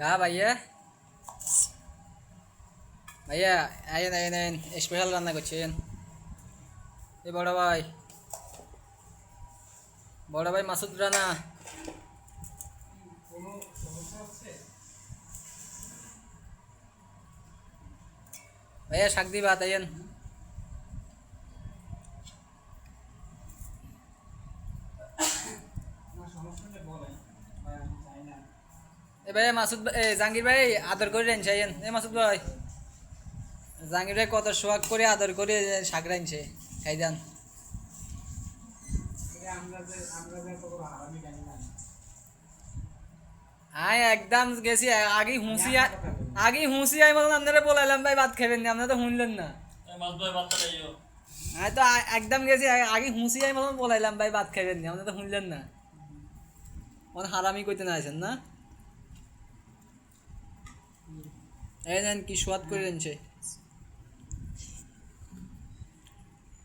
কা ভাইয়া ভাইয়া আয়েন আয়েন আয়েন স্পেশাল রান্না করছেন এ বড় ভাই মাসুদ রানা ভাইয়া শাক দিবা আয়েন এ ভাইয়া মাসুদ এ জাহাঙ্গীর ভাই আদর করে রেন চাইয়েন এ মাসুদ ভাই জাহাঙ্গীর ভাই কত সোয়াগ করে আদর করে শাক রাঁধছে খাই যান আয় একদম গেছি আগেই হুঁসি আই মতন আপনারা বলাইলাম ভাই ভাত খাবেন না আপনারা তো শুনলেন না আমি তো একদম গেছি আগে হুঁসি আই মতন বলাইলাম ভাই ভাত খাবেন না আপনারা তো শুনলেন না অন হারামি কইতে না আছেন না এই নেন কি সোয়াদ করে এনেছে